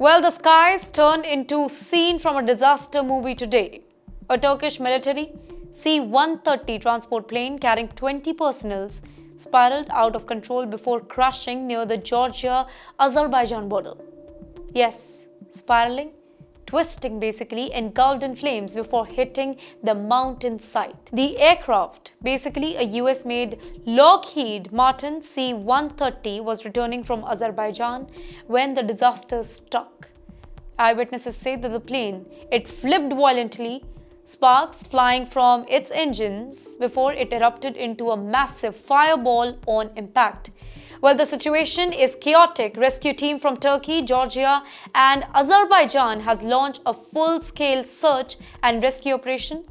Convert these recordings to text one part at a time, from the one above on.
Well, the skies turned into scene from a disaster movie today. A Turkish military C-130 transport plane carrying 20 personnels spiraled out of control before crashing near the Georgia-Azerbaijan border. Yes, spiraling, twisting basically, engulfed in flames before hitting the mountainside. The aircraft, basically a US-made Lockheed Martin C-130, was returning from Azerbaijan when the disaster struck. Eyewitnesses say that the plane, it flipped violently, sparks flying from its engines before it erupted into a massive fireball on impact. Well, the situation is chaotic. Rescue team from Turkey, Georgia, and Azerbaijan has launched a full-scale search and rescue operation,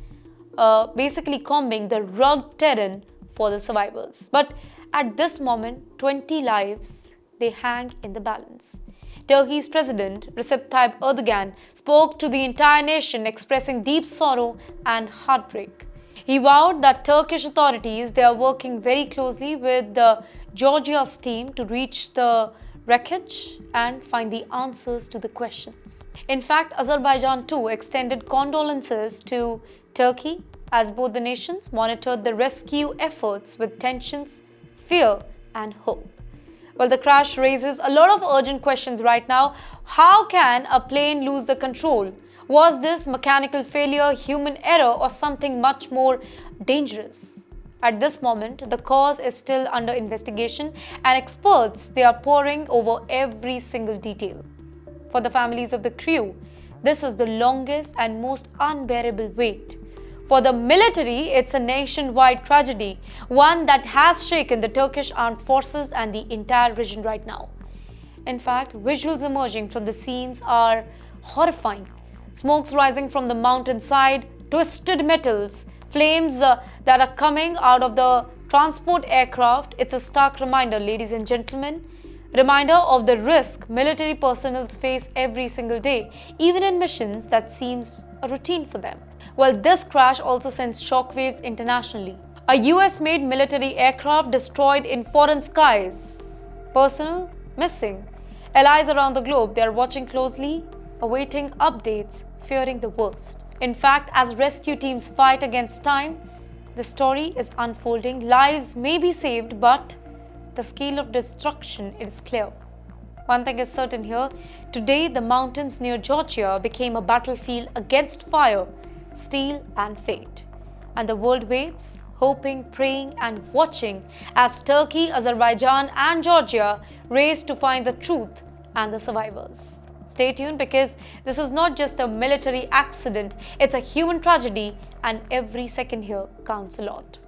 basically combing the rugged terrain for the survivors. But at this moment, 20 lives, they hang in the balance. Turkey's President Recep Tayyip Erdogan spoke to the entire nation, expressing deep sorrow and heartbreak. He vowed that Turkish authorities, they are working very closely with Georgia's team to reach the wreckage and find the answers to the questions. In fact, Azerbaijan too extended condolences to Turkey as both the nations monitored the rescue efforts with tensions, fear and hope. Well, the crash raises a lot of urgent questions right now. How can a plane lose the control? Was this mechanical failure, human error, or something much more dangerous? At this moment, the cause is still under investigation and experts, they are poring over every single detail. For the families of the crew, this is the longest and most unbearable wait. For the military, it's a nationwide tragedy, one that has shaken the Turkish armed forces and the entire region right now. In fact, visuals emerging from the scenes are horrifying. Smokes rising from the mountainside, twisted metals, flames that are coming out of the transport aircraft. It's a stark reminder, ladies and gentlemen, reminder of the risk military personnel face every single day, even in missions that seems a routine for them. Well, this crash also sends shockwaves internationally. A US-made military aircraft destroyed in foreign skies. Personnel missing. Allies around the globe, they are watching closely, awaiting updates, fearing the worst. In fact, as rescue teams fight against time, the story is unfolding. Lives may be saved, but the scale of destruction is clear. One thing is certain here. Today, the mountains near Georgia became a battlefield against fire, steel and fate. And the world waits, hoping, praying and watching as Turkey, Azerbaijan and Georgia race to find the truth and the survivors. Stay tuned, because this is not just a military accident, it's a human tragedy and every second here counts a lot.